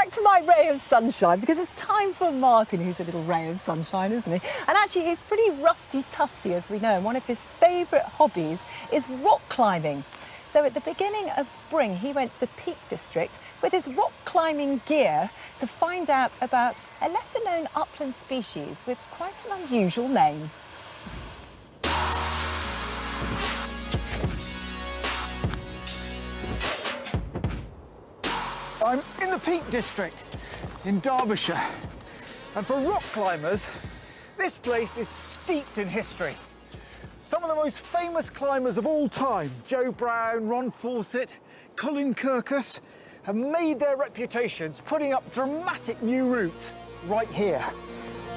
back to my ray of sunshine, because it's time for Martin, who's a little ray of sunshine, isn't he? And actually, he's pretty roughy-tufty, as we know, and one of his favourite hobbies is rock climbing. So at the beginning of spring, he went to the Peak District with his rock climbing gear to find out about a lesser-known upland species with quite an unusual name. I'm in the Peak District in Derbyshire, and for rock climbers, this place is steeped in history. Some of the most famous climbers of all time, Joe Brown, Ron Fawcett, Colin Kirkus, have made their reputations putting up dramatic new routes right here.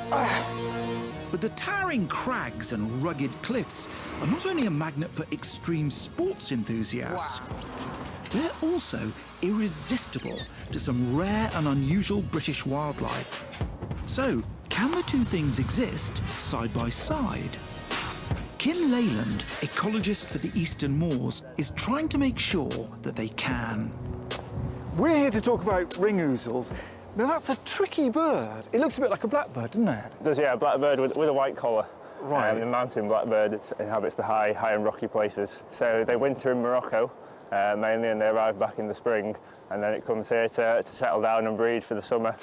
But the towering crags and rugged cliffs are not only a magnet for extreme sports enthusiasts, they're also irresistible to some rare and unusual British wildlife. So, can the two things exist side by side? Kim Leyland, ecologist for the Eastern Moors, is trying to make sure that they can. We're here to talk about ring ouzels. Now, that's a tricky bird. It looks a bit like a blackbird, doesn't it? It does, yeah, a blackbird with a white collar. Right. The mountain blackbird inhabits the high and rocky places. So they winter in Morocco, mainly, and they arrive back in the spring, and then it comes here to settle down and breed for the summer.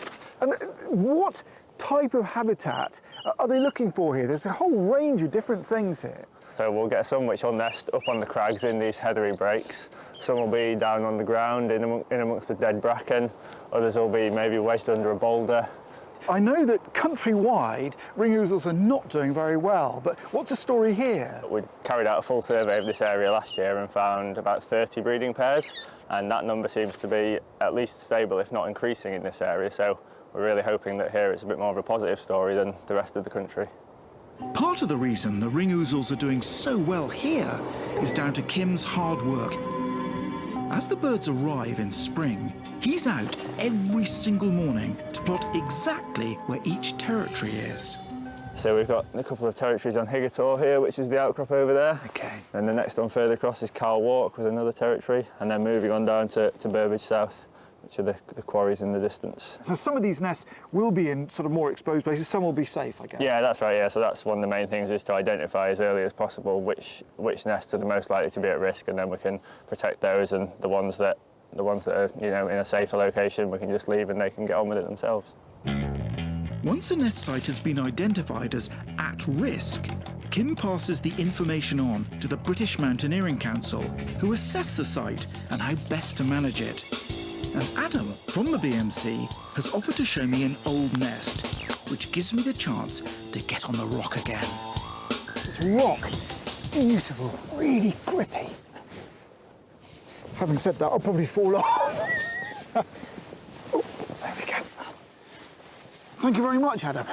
And what type of habitat are they looking for here? There's a whole range of different things here. So we'll get some which will nest up on the crags in these heathery breaks. Some will be down on the ground in amongst the dead bracken. Others will be maybe wedged under a boulder. I know that countrywide, ring ouzels are not doing very well, but what's the story here? We carried out a full survey of this area last year and found about 30 breeding pairs, and that number seems to be at least stable, if not increasing, in this area. So we're really hoping that here it's a bit more of a positive story than the rest of the country. Part of the reason the ring ouzels are doing so well here is down to Kim's hard work. As the birds arrive in spring, he's out every single morning to plot exactly where each territory is. So we've got a couple of territories on Higator here, which is the outcrop over there. Okay. And the next one further across is Carl Walk with another territory, and then moving on down to Burbage South, which are the quarries in the distance. So some of these nests will be in sort of more exposed places, some will be safe, I guess. Yeah, that's right, yeah. So that's one of the main things, is to identify as early as possible which nests are the most likely to be at risk, and then we can protect those, and the ones that are, you know, in a safer location, we can just leave and they can get on with it themselves. Once a nest site has been identified as at risk, Kim passes the information on to the British Mountaineering Council, who assess the site and how best to manage it. And Adam, from the BMC, has offered to show me an old nest, which gives me the chance to get on the rock again. This rock, beautiful, really grippy. Having said that, I'll probably fall off. Oh, there we go. Thank you very much, Adam.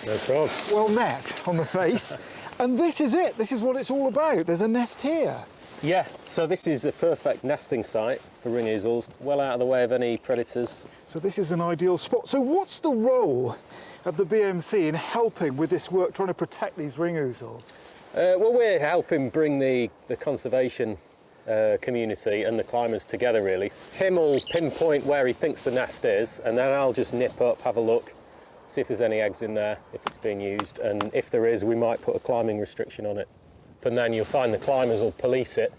No problem. Well met on the face. And this is it. This is what it's all about. There's a nest here. Yeah, so this is the perfect nesting site for ring ouzels, well out of the way of any predators. So this is an ideal spot. So what's the role of the BMC in helping with this work, trying to protect these ring ouzels? Well, we're helping bring the conservation community and the climbers together, really. Him will pinpoint where he thinks the nest is, and then I'll just nip up, have a look, see if there's any eggs in there, if it's being used, and if there is, we might put a climbing restriction on it. And then you'll find the climbers will police it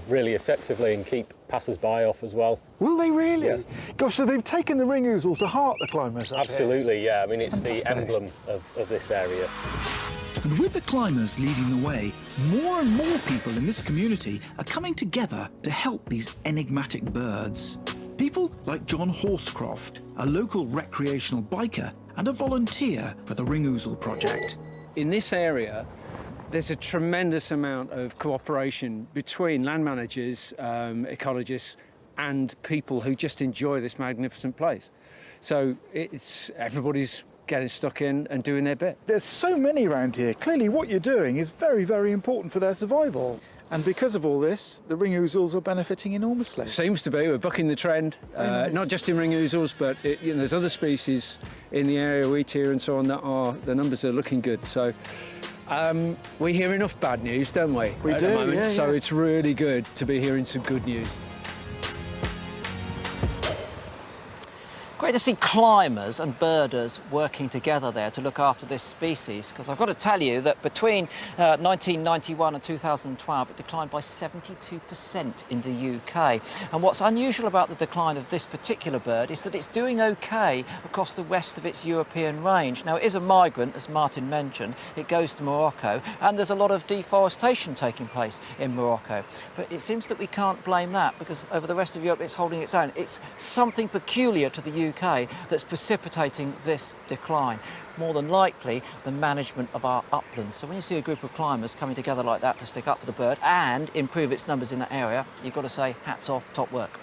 really effectively and keep passers-by off as well. Will they really? Yeah. Gosh, so they've taken the ring ouzels to heart, the climbers up Absolutely, here. yeah. I mean, it's Fantastic. the emblem of this area. And with the climbers leading the way, more and more people in this community are coming together to help these enigmatic birds. People like John Horscroft, a local recreational biker and a volunteer for the Ring Ouzel project. In this area, there's a tremendous amount of cooperation between land managers, ecologists, and people who just enjoy this magnificent place. So everybody's getting stuck in and doing their bit. There's so many around here. Clearly what you're doing is very, very important for their survival. And because of all this, the ring ouzels are benefiting enormously. Seems to be. We're bucking the trend, Nice. not just in ring ouzels, but there's other species in the area, wheat here and so on, the numbers are looking good. So we hear enough bad news, don't we? We at do, the moment. yeah, So yeah. it's really good to be hearing some good news. Great to see climbers and birders working together there to look after this species, because I've got to tell you that between 1991 and 2012 it declined by 72% in the UK. And what's unusual about the decline of this particular bird is that it's doing okay across the rest of its European range. Now, it is a migrant, as Martin mentioned. It goes to Morocco, and there's a lot of deforestation taking place in Morocco. But it seems that we can't blame that, because over the rest of Europe it's holding its own. It's something peculiar to the UK that's precipitating this decline. More than likely, the management of our uplands. So when you see a group of climbers coming together like that to stick up for the bird and improve its numbers in that area, you've got to say, hats off, top work.